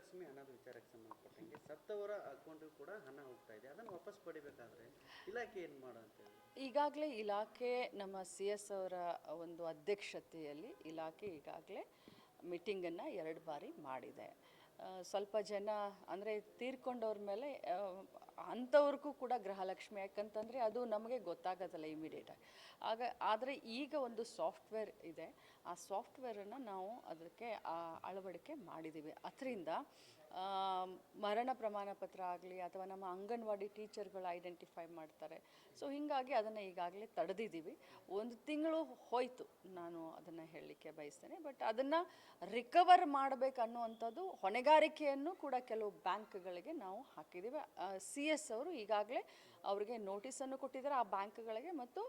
ಗೃಹಲಕ್ಷ್ಮಿ ಹಣದ ವಿಚಾರಕ್ಕೆ ಸಂಬಂಧಪಟ್ಟಂಗೆ ಸತ್ತವರ ಅಕೌಂಟಿಗೂ ಕೂಡ ಹಣ ಹೋಗ್ತಾ ಇದೆ, ಅದನ್ನು ವಾಪಸ್ ಪಡಿಬೇಕಾದ್ರೆ ಇಲಾಖೆ ಏನು ಅಂತೇಳಿ ಈಗಾಗಲೇ ಇಲಾಖೆ ನಮ್ಮ ಸಿ ಎಸ್ ಅವರ ಒಂದು ಅಧ್ಯಕ್ಷತೆಯಲ್ಲಿ ಇಲಾಖೆ ಈಗಾಗಲೇ ಮೀಟಿಂಗನ್ನು 2 ಬಾರಿ ಮಾಡಿದೆ. ಸ್ವಲ್ಪ ಜನ ಅಂದರೆ ತೀರ್ಕೊಂಡವ್ರ ಮೇಲೆ ಅಂಥವ್ರಿಗೂ ಕೂಡ ಗೃಹಲಕ್ಷ್ಮಿ, ಯಾಕಂತಂದರೆ ಅದು ನಮಗೆ ಗೊತ್ತಾಗೋದಲ್ಲ ಇಮಿಡಿಯೇಟಾಗಿ. ಆದರೆ ಈಗ ಒಂದು ಸಾಫ್ಟ್ವೇರ್ ಇದೆ, ಆ ಸಾಫ್ಟ್ವೇರನ್ನು ನಾವು ಅದಕ್ಕೆ ಅಳವಡಿಕೆ ಮಾಡಿದ್ದೀವಿ. ಅದರಿಂದ ಮರಣ ಪ್ರಮಾಣ ಪತ್ರ ಆಗಲಿ ಅಥವಾ ನಮ್ಮ ಅಂಗನವಾಡಿ ಟೀಚರ್ಗಳು ಐಡೆಂಟಿಫೈ ಮಾಡ್ತಾರೆ. ಸೊ ಹೀಗಾಗಿ ಅದನ್ನು ಈಗಾಗಲೇ ತಡೆದಿದ್ದೀವಿ. 1 ತಿಂಗಳು ಹೋಯಿತು, ನಾನು ಅದನ್ನು ಹೇಳಲಿಕ್ಕೆ ಬಯಸ್ತೇನೆ. ಬಟ್ ಅದನ್ನು ರಿಕವರ್ ಮಾಡಬೇಕನ್ನುವಂಥದ್ದು ಹೊಣೆಗಾರಿಕೆಯನ್ನು ಕೂಡ ಕೆಲವು ಬ್ಯಾಂಕ್ಗಳಿಗೆ ನಾವು ಹಾಕಿದ್ದೀವಿ. ಸಿ ಎಸ್ ಅವರು ಈಗಾಗಲೇ ಅವರಿಗೆ ನೋಟಿಸನ್ನು ಕೊಟ್ಟಿದ್ದಾರೆ ಆ ಬ್ಯಾಂಕ್ಗಳಿಗೆ ಮತ್ತು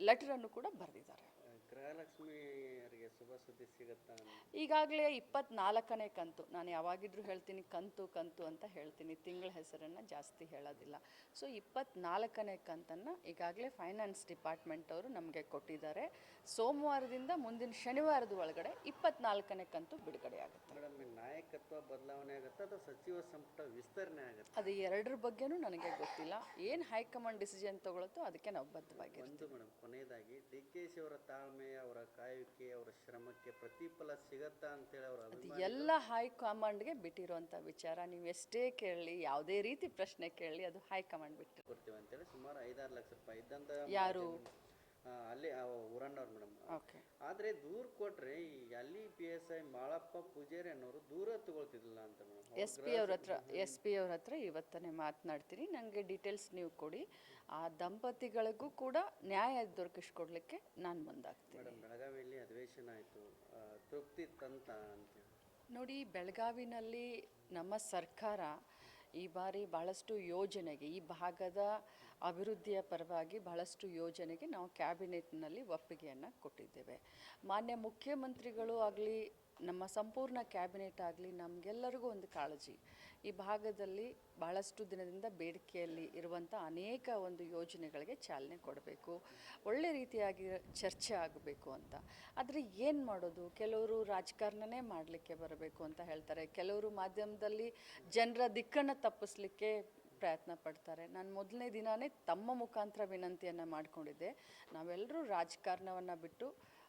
ಲೆಟರನ್ನು ಕೂಡ ಬರೆದಿದ್ದಾರೆ. ಗೃಹಲಕ್ಷ್ಮಿಯರಿಗೆ ಶುಭ ಸುದ್ದಿ ಸಿಗುತ್ತಾ? ಈಗಾಗಲೇ 24ನೇ ಕಂತು, ನಾನು ಯಾವಾಗಿದ್ರೂ ಹೇಳ್ತೀನಿ ಕಂತು ಕಂತು ಅಂತ ಹೇಳ್ತೀನಿ, ತಿಂಗಳ ಹೆಸರನ್ನು ಜಾಸ್ತಿ ಹೇಳೋದಿಲ್ಲ. ಸೊ 24ನೇ ಕಂತನ್ನು ಈಗಾಗಲೇ ಫೈನಾನ್ಸ್ ಡಿಪಾರ್ಟ್ಮೆಂಟ್ ಅವರು ನಮಗೆ ಕೊಟ್ಟಿದ್ದಾರೆ. ಸೋಮವಾರದಿಂದ ಮುಂದಿನ ಶನಿವಾರದ ಒಳಗಡೆ 24ನೇ ಕಂತು ಬಿಡುಗಡೆ ಆಗುತ್ತೆ. ಮೇಡಮ್, ನಾಯಕತ್ವ ಬದಲಾವಣೆ ಆಗುತ್ತೆ ಅಥವಾ ಸಚಿವ ಸಂಪುಟ ವಿಸ್ತರಣೆ ಆಗುತ್ತೆ? ಅದು ಎರಡರ ಬಗ್ಗೆನೂ ನನಗೆ ಗೊತ್ತಿಲ್ಲ. ಏನು ಹೈಕಮಾಂಡ್ ಡಿಸಿಷನ್ ತಗೊಳುತ್ತೋ ಅದಕ್ಕೆ ನಾವು ಬದ್ಧವಾಗಿರ್ತೀವಿ. ಮೇಡಮ್, ಕೊನೆಯದಾಗಿ ಡಿ ಕೆ ಶಿ ಅವರ ತಾಳ್ಮೆ, ಅವರ ಕಾಯುವಿಕೆ, ಅವರ ಶ್ರಮಕ್ಕೆ ಪ್ರತಿಫಲ ಸಿಗತ್ತಾ ಅಂತೇಳಿ ಅವರ ಅದು ಎಲ್ಲ ಹೈಕಮಾಂಡ್ಗೆ ಬಿಟ್ಟಿರುವಂಥ ವಿಚಾರ. ನೀವು ಎಷ್ಟೇ ಕೇಳಲಿ, ಯಾವುದೇ ರೀತಿ ಪ್ರಶ್ನೆ ಕೇಳಲಿ, ಅದು ಹೈಕಮಾಂಡ್ ಬಿಟ್ಟು ಕೊಡ್ತೀವಿ ಅಂತೇಳಿ ಸುಮಾರು 5-6 ಲಕ್ಷ ರೂಪಾಯಿ ಇದ್ದಂತ ಯಾರು ಅಲ್ಲಿ ಊರಣ್ಣವ್ರು ಮೇಡಮ್. ಓಕೆ, ಆದರೆ ದೂರು ಕೊಟ್ಟರೆ ಅಲ್ಲಿ PSI ಮಾಳಪ್ಪ ಪೂಜಾರಿ ಅನ್ನೋರು ದೂರ ತಗೊಳ್ತಿದ್ದಿಲ್ಲ ಅಂತ ಮೇಡಮ್. ಎಸ್ ಪಿ ಅವ್ರ ಹತ್ರ ಇವತ್ತನೇ ಮಾತನಾಡ್ತೀನಿ. ನನಗೆ ಡೀಟೇಲ್ಸ್ ನೀವು ಕೊಡಿ. ಆ ದಂಪತಿಗಳಿಗೂ ಕೂಡ ನ್ಯಾಯ ದೊರಕಿಸ್ಕೊಡ್ಲಿಕ್ಕೆ ನಾನು ಮುಂದಾಗ್ತೀನಿ. ಮೇಡಮ್, ಬೆಳಗಾವಿಯಲ್ಲಿ ಅಧಿವೇಶನ ಆಯಿತು, ತೃಪ್ತಿ ತಂತ ಅಂತೇಳಿ ನೋಡಿ, ಬೆಳಗಾವಿನಲ್ಲಿ ನಮ್ಮ ಸರ್ಕಾರ ಈ ಬಾರಿ ಭಾಳಷ್ಟು ಯೋಜನೆಗೆ, ಈ ಭಾಗದ ಅಭಿವೃದ್ಧಿಯ ಪರವಾಗಿ ಭಾಳಷ್ಟು ಯೋಜನೆಗೆ ನಾವು ಕ್ಯಾಬಿನೆಟ್ನಲ್ಲಿ ಒಪ್ಪಿಗೆಯನ್ನು ಕೊಟ್ಟಿದ್ದೇವೆ. ಮಾನ್ಯ ಮುಖ್ಯಮಂತ್ರಿಗಳು ಆಗಲಿ, ನಮ್ಮ ಸಂಪೂರ್ಣ ಕ್ಯಾಬಿನೆಟ್ ಆಗಲಿ, ನಮಗೆಲ್ಲರಿಗೂ ಒಂದು ಕಾಳಜಿ, ಈ ಭಾಗದಲ್ಲಿ ಭಾಳಷ್ಟು ದಿನದಿಂದ ಬೇಡಿಕೆಯಲ್ಲಿ ಇರುವಂಥ ಅನೇಕ ಒಂದು ಯೋಜನೆಗಳಿಗೆ ಚಾಲನೆ ಕೊಡಬೇಕು, ಒಳ್ಳೆ ರೀತಿಯಾಗಿ ಚರ್ಚೆ ಆಗಬೇಕು ಅಂತ. ಆದರೆ ಏನು ಮಾಡೋದು, ಕೆಲವರು ರಾಜಕಾರಣನೇ ಮಾಡಲಿಕ್ಕೆ ಬರಬೇಕು ಅಂತ ಹೇಳ್ತಾರೆ, ಕೆಲವರು ಮಾಧ್ಯಮದಲ್ಲಿ ಜನರ ದಿಕ್ಕನ್ನು ತಪ್ಪಿಸ್ಲಿಕ್ಕೆ ಪ್ರಯತ್ನ ಪಡ್ತಾರೆ. ನಾನು ಮೊದಲನೇ ದಿನವೇ ತಮ್ಮ ಮುಖಾಂತರ ವಿನಂತಿಯನ್ನು ಮಾಡಿಕೊಂಡಿದ್ದೆ, ನಾವೆಲ್ಲರೂ ರಾಜಕಾರಣವನ್ನು ಬಿಟ್ಟು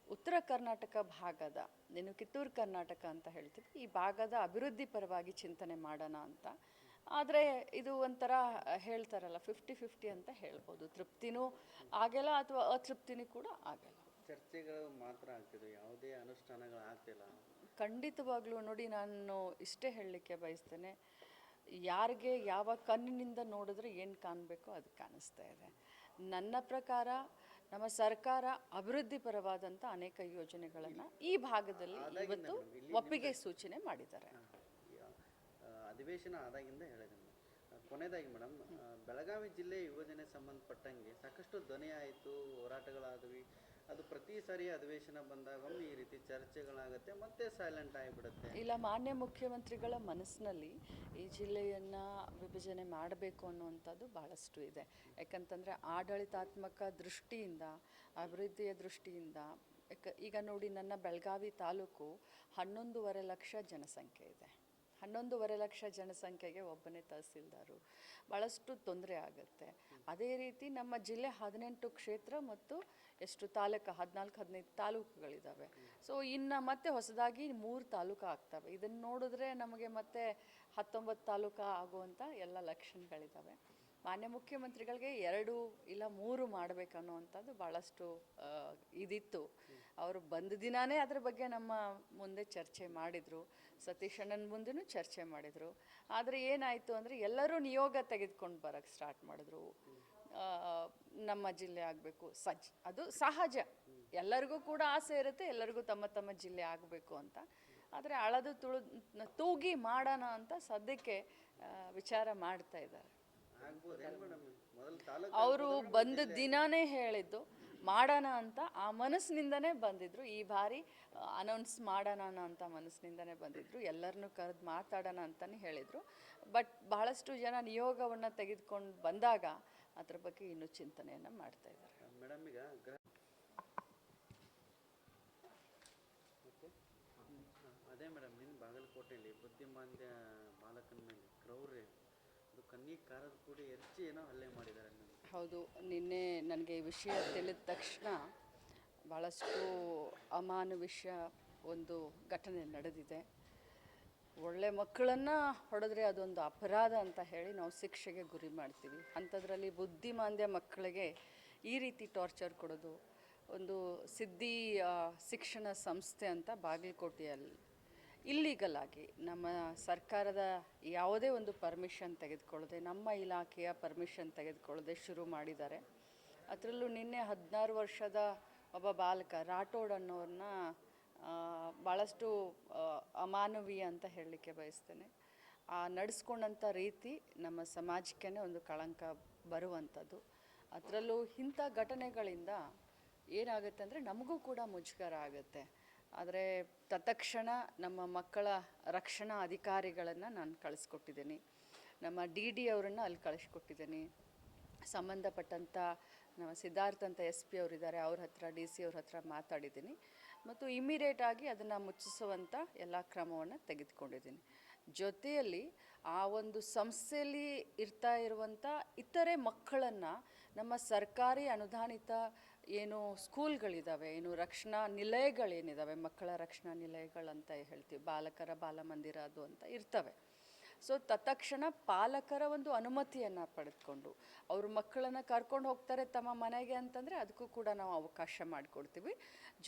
ಉತ್ತರ ಕರ್ನಾಟಕ ಭಾಗದ, ನೀನು ಕಿತ್ತೂರು ಕರ್ನಾಟಕ ಅಂತ ಹೇಳ್ತೀವಿ, ಈ ಭಾಗದ ಅಭಿವೃದ್ಧಿ ಪರವಾಗಿ ಚಿಂತನೆ ಮಾಡೋಣ ಅಂತ. ಆದರೆ ಇದು ಒಂಥರ ಹೇಳ್ತಾರಲ್ಲ 50-50 ಅಂತ ಹೇಳ್ಬೋದು. ತೃಪ್ತಿನೂ ಆಗಲ್ಲ ಅಥವಾ ಅತೃಪ್ತಿನೂ ಕೂಡ ಆಗಲ್ಲ. ಚರ್ಚೆಗಳು ಮಾತ್ರ ಆಗ್ತಿದೆ, ಯಾವುದೇ ಅನುಷ್ಠಾನಗಳು ಆಗ್ತಿಲ್ಲ. ಖಂಡಿತವಾಗ್ಲೂ ನೋಡಿ, ನಾನು ಇಷ್ಟೇ ಹೇಳಲಿಕ್ಕೆ ಬಯಸ್ತೇನೆ, ಯಾರಿಗೆ ಯಾವ ಕಣ್ಣಿನಿಂದ ನೋಡಿದ್ರೆ ಏನು ಕಾಣಬೇಕೋ ಅದು ಕಾಣಿಸ್ತಾ ಇದೆ. ನನ್ನ ಪ್ರಕಾರ ನಮ್ಮ ಸರ್ಕಾರ ಅಭಿವೃದ್ಧಿ ಪರವಾದಂಥ ಅನೇಕ ಯೋಜನೆಗಳನ್ನು ಈ ಭಾಗದಲ್ಲಿ ಇವತ್ತು ಒಪ್ಪಿಗೆ ಸೂಚನೆ ಮಾಡಿದ್ದಾರೆ. ಅಧಿವೇಶನ ಆದಾಗಿಂದ ಹೇಳಿದೆ. ಕೊನೆಯದಾಗಿ ಮೇಡಮ್, ಬೆಳಗಾವಿ ಜಿಲ್ಲೆ ಯೋಜನೆ ಸಂಬಂಧಪಟ್ಟಂಗೆ ಸಾಕಷ್ಟು ಧ್ವನಿ ಆಯಿತು, ಹೋರಾಟಗಳಾದವು. ಅದು ಪ್ರತಿ ಸಾರಿ ಅಧಿವೇಶನ ಬಂದಾಗ ಈ ರೀತಿ ಚರ್ಚೆಗಳಾಗುತ್ತೆ, ಮತ್ತೆ ಸೈಲೆಂಟ್ ಆಗಿಬಿಡುತ್ತೆ. ಇಲ್ಲ, ಮಾನ್ಯ ಮುಖ್ಯಮಂತ್ರಿಗಳ ಮನಸ್ಸಿನಲ್ಲಿ ಈ ಜಿಲ್ಲೆಯನ್ನು ವಿಭಜನೆ ಮಾಡಬೇಕು ಅನ್ನುವಂಥದ್ದು ಭಾಳಷ್ಟು ಇದೆ. ಯಾಕಂತಂದರೆ ಆಡಳಿತಾತ್ಮಕ ದೃಷ್ಟಿಯಿಂದ, ಅಭಿವೃದ್ಧಿಯ ದೃಷ್ಟಿಯಿಂದ, ಈಗ ನೋಡಿ, ನನ್ನ ಬೆಳಗಾವಿ ತಾಲೂಕು 11.5 ಲಕ್ಷ ಜನಸಂಖ್ಯೆ ಇದೆ. 11.5 ಲಕ್ಷ ಜನಸಂಖ್ಯೆಗೆ ಒಬ್ಬನೇ ತಹಸೀಲ್ದಾರು, ಭಾಳಷ್ಟು ತೊಂದರೆ ಆಗುತ್ತೆ. ಅದೇ ರೀತಿ ನಮ್ಮ ಜಿಲ್ಲೆ 18 ಕ್ಷೇತ್ರ ಮತ್ತು ಎಷ್ಟು ತಾಲೂಕು, 14-15 ತಾಲೂಕುಗಳಿದ್ದಾವೆ. ಸೊ ಇನ್ನು ಮತ್ತೆ ಹೊಸದಾಗಿ 3 ತಾಲೂಕು ಆಗ್ತವೆ. ಇದನ್ನು ನೋಡಿದ್ರೆ ನಮಗೆ ಮತ್ತೆ 19 ತಾಲೂಕು ಆಗುವಂಥ ಎಲ್ಲ ಲಕ್ಷಣಗಳಿದ್ದಾವೆ. ಮಾನ್ಯ ಮುಖ್ಯಮಂತ್ರಿಗಳಿಗೆ 2 ಇಲ್ಲ 3 ಮಾಡಬೇಕನ್ನುವಂಥದ್ದು ಭಾಳಷ್ಟು ಇದಿತ್ತು. ಅವರು ಬಂದ ದಿನಾನೇ ಅದ್ರ ಬಗ್ಗೆ ನಮ್ಮ ಮುಂದೆ ಚರ್ಚೆ ಮಾಡಿದರು, ಸತೀಶ್ ಅಣ್ಣನ ಮುಂದೆನೂ ಚರ್ಚೆ ಮಾಡಿದರು. ಆದರೆ ಏನಾಯಿತು ಅಂದರೆ ಎಲ್ಲರೂ ನಿಯೋಗ ತೆಗೆದುಕೊಂಡು ಬರೋಕ್ಕೆ ಸ್ಟಾರ್ಟ್ ಮಾಡಿದ್ರು. ನಮ್ಮ ಜಿಲ್ಲೆ ಆಗಬೇಕು, ಅದು ಸಹಜ, ಎಲ್ಲರಿಗೂ ಕೂಡ ಆಸೆ ಇರುತ್ತೆ, ಎಲ್ಲರಿಗೂ ತಮ್ಮ ತಮ್ಮ ಜಿಲ್ಲೆ ಆಗಬೇಕು ಅಂತ. ಆದರೆ ಅಳದು ತೂಗಿ ಮಾಡೋಣ ಅಂತ ಸದ್ಯಕ್ಕೆ ವಿಚಾರ ಮಾಡ್ತಾ ಇದ್ದಾರೆ. ಅವರು ಬಂದ ದಿನಾನೇ ಹೇಳಿದ್ದು ಮಾಡೋಣ ಅಂತ, ಆ ಮನಸ್ಸಿನಿಂದನೇ ಬಂದಿದ್ರು. ಈ ಬಾರಿ ಅನೌನ್ಸ್ ಮಾಡೋಣ ಅಂತ ಮನಸ್ಸಿನಿಂದನೇ ಬಂದಿದ್ರು. ಎಲ್ಲರನ್ನೂ ಕರೆದು ಮಾತಾಡೋಣ ಅಂತಲೇ ಹೇಳಿದರು. ಬಟ್ ಬಹಳಷ್ಟು ಜನ ನಿಯೋಗವನ್ನು ತೆಗೆದುಕೊಂಡು ಬಂದಾಗ ಅದ್ರ ಬಗ್ಗೆ ಇನ್ನೂ ಚಿಂತನೆಯನ್ನು ಮಾಡ್ತಾ ಇದ್ದಾರೆ. ಮೇಡಮ್, ಈಗ ಅದೇ ಮೇಡಮ್, ನಿನ್ನ ಬಾಗಲಕೋಟೆಯಲ್ಲಿ ಬುದ್ಧಿಮಾಂದ್ಯ ಕ್ರೌರ್ಯ, ಅದು ಕಣ್ಣಿಗೆ ಕಾರದ ಕೂಡ ಎರಚಿ ಏನೋ ಹಲ್ಲೆ ಮಾಡಿದ್ದಾರೆ ಅನ್ನೋದು. ಹೌದು, ನಿನ್ನೆ ನನಗೆ ಈ ವಿಷಯ ತಿಳಿದ ತಕ್ಷಣ ಭಾಳಷ್ಟು ಅಮಾನುಷ ಒಂದು ಘಟನೆ ನಡೆದಿದೆ. ಒಳ್ಳೆ ಮಕ್ಕಳನ್ನು ಹೊಡೆದ್ರೆ ಅದೊಂದು ಅಪರಾಧ ಅಂತ ಹೇಳಿ ನಾವು ಶಿಕ್ಷೆಗೆ ಗುರಿ ಮಾಡ್ತೀವಿ. ಅಂಥದ್ರಲ್ಲಿ ಬುದ್ಧಿಮಾಂದ್ಯ ಮಕ್ಕಳಿಗೆ ಈ ರೀತಿ ಟಾರ್ಚರ್ ಕೊಡೋದು. ಒಂದು ಸಿದ್ಧಿ ಶಿಕ್ಷಣ ಸಂಸ್ಥೆ ಅಂತ ಬಾಗಲಕೋಟೆಯಲ್ಲಿ ಇಲ್ಲೀಗಲ್ ಆಗಿ ನಮ್ಮ ಸರ್ಕಾರದ ಯಾವುದೇ ಒಂದು ಪರ್ಮಿಷನ್ ತೆಗೆದುಕೊಳ್ಳದೆ, ನಮ್ಮ ಇಲಾಖೆಯ ಪರ್ಮಿಷನ್ ತೆಗೆದುಕೊಳ್ಳದೆ ಶುರು ಮಾಡಿದ್ದಾರೆ. ಅದರಲ್ಲೂ ನಿನ್ನೆ 16 ವರ್ಷದ ಒಬ್ಬ ಬಾಲಕ ರಾಠೋಡ್ ಅನ್ನೋರನ್ನ ಭಾಳಷ್ಟು ಅಮಾನವೀಯ ಅಂತ ಹೇಳಲಿಕ್ಕೆ ಬಯಸ್ತೇನೆ. ನಡೆಸ್ಕೊಂಡಂಥ ರೀತಿ ನಮ್ಮ ಸಮಾಜಕ್ಕೇ ಒಂದು ಕಳಂಕ ಬರುವಂಥದ್ದು. ಅದರಲ್ಲೂ ಇಂಥ ಘಟನೆಗಳಿಂದ ಏನಾಗುತ್ತೆ ಅಂದರೆ ನಮಗೂ ಕೂಡ ಮುಜುಗರ ಆಗುತ್ತೆ. ಆದರೆ ತತ್ಕ್ಷಣ ನಮ್ಮ ಮಕ್ಕಳ ರಕ್ಷಣಾ ಅಧಿಕಾರಿಗಳನ್ನು ನಾನು ಕಳಿಸ್ಕೊಟ್ಟಿದ್ದೀನಿ. ನಮ್ಮ ಡಿ ಅವರನ್ನು ಅಲ್ಲಿ ಕಳಿಸ್ಕೊಟ್ಟಿದ್ದೀನಿ. ಸಂಬಂಧಪಟ್ಟಂಥ ನಮ್ಮ ಸಿದ್ಧಾರ್ಥ ಅಂತ SP ಅವರಿದ್ದಾರೆ, ಅವ್ರ ಹತ್ರ DC ಅವ್ರ ಹತ್ರ ಮಾತಾಡಿದ್ದೀನಿ ಮತ್ತು ಇಮಿಡಿಯೇಟಾಗಿ ಅದನ್ನು ಮುಚ್ಚಿಸುವಂಥ ಎಲ್ಲ ಕ್ರಮವನ್ನು ತೆಗೆದುಕೊಂಡಿದ್ದೀನಿ. ಜೊತೆಯಲ್ಲಿ ಆ ಒಂದು ಸಂಸ್ಥೆಯಲ್ಲಿ ಇರ್ತಾ ಇರುವಂಥ ಇತರೆ ಮಕ್ಕಳನ್ನು ನಮ್ಮ ಸರ್ಕಾರಿ ಅನುದಾನಿತ ಏನು ಸ್ಕೂಲ್ಗಳಿದ್ದಾವೆ, ಏನು ರಕ್ಷಣಾ ನಿಲಯಗಳೇನಿದ್ದಾವೆ, ಮಕ್ಕಳ ರಕ್ಷಣಾ ನಿಲಯಗಳಂತ ಹೇಳ್ತೀವಿ, ಬಾಲಕರ ಬಾಲಮಂದಿರ ಅದು ಅಂತ ಇರ್ತವೆ. ಸೊ ತತ್ಕ್ಷಣ ಪಾಲಕರ ಒಂದು ಅನುಮತಿಯನ್ನು ಪಡೆದುಕೊಂಡು ಅವ್ರ ಮಕ್ಕಳನ್ನು ಕರ್ಕೊಂಡು ಹೋಗ್ತಾರೆ ತಮ್ಮ ಮನೆಗೆ ಅಂತಂದರೆ ಅದಕ್ಕೂ ಕೂಡ ನಾವು ಅವಕಾಶ ಮಾಡಿಕೊಡ್ತೀವಿ.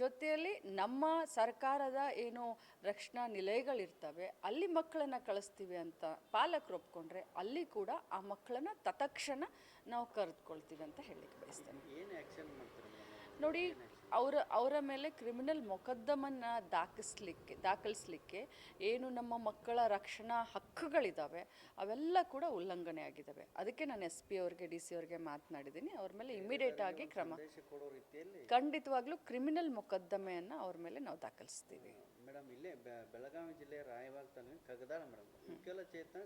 ಜೊತೆಯಲ್ಲಿ ನಮ್ಮ ಸರ್ಕಾರದ ಏನು ರಕ್ಷಣಾ ನಿಲಯಗಳಿರ್ತವೆ ಅಲ್ಲಿ ಮಕ್ಕಳನ್ನು ಕಳಿಸ್ತೀವಿ ಅಂತ ಪಾಲಕರು ಒಪ್ಕೊಂಡ್ರೆ ಅಲ್ಲಿ ಕೂಡ ಆ ಮಕ್ಕಳನ್ನು ತತ್ಕ್ಷಣ ನಾವು ಕರೆದುಕೊಳ್ತೀವಿ ಅಂತ ಹೇಳಲಿಕ್ಕೆ ಬಯಸ್ತೇನೆ. ಏನು ಆ್ಯಕ್ಷನ್ ಮಾಡ್ತಾರೆ ನೋಡಿ, ಅವರ ಮೇಲೆ ಕ್ರಿಮಿನಲ್ ಮೊಕದ್ದಮನ್ನು ದಾಖಲಿಸಲಿಕ್ಕೆ ಏನು ನಮ್ಮ ಮಕ್ಕಳ ರಕ್ಷಣಾ ಹಕ್ಕುಗಳಿದ್ದಾವೆ ಅವೆಲ್ಲ ಕೂಡ ಉಲ್ಲಂಘನೆ ಆಗಿದ್ದಾವೆ. ಅದಕ್ಕೆ ನಾನು SP ಅವ್ರಿಗೆ DC ಅವ್ರಿಗೆ ಮಾತನಾಡಿದ್ದೀನಿ. ಅವ್ರ ಮೇಲೆ ಇಮಿಡಿಯೇಟ್ ಆಗಿ ಕ್ರಮ, ಕೊಡೋ ರೀತಿಯಲ್ಲಿ ಖಂಡಿತವಾಗ್ಲೂ ಕ್ರಿಮಿನಲ್ ಮೊಕದ್ದಮೆಯನ್ನು ಅವ್ರ ಮೇಲೆ ನಾವು ದಾಖಲಿಸ್ತೀವಿ. ಮೇಡಮ್, ಇಲ್ಲೇ ಬೆಳಗಾವಿ ಜಿಲ್ಲೆಯ ರಾಯಬಾಗ್ ತಾಲೂಕಿನ ಕಗದಾಳ ಮೇಡಮ್, ವಿಕಲಚೇತನ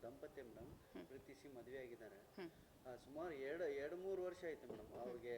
ದಂಪತಿ ಮೇಡಮ್ ಪ್ರೀತಿಸಿ ಮದುವೆ ಆಗಿದ್ದಾರೆ. ಸುಮಾರು 2-3 ವರ್ಷ ಆಯಿತು ಮೇಡಮ್. ಅವ್ರಿಗೆ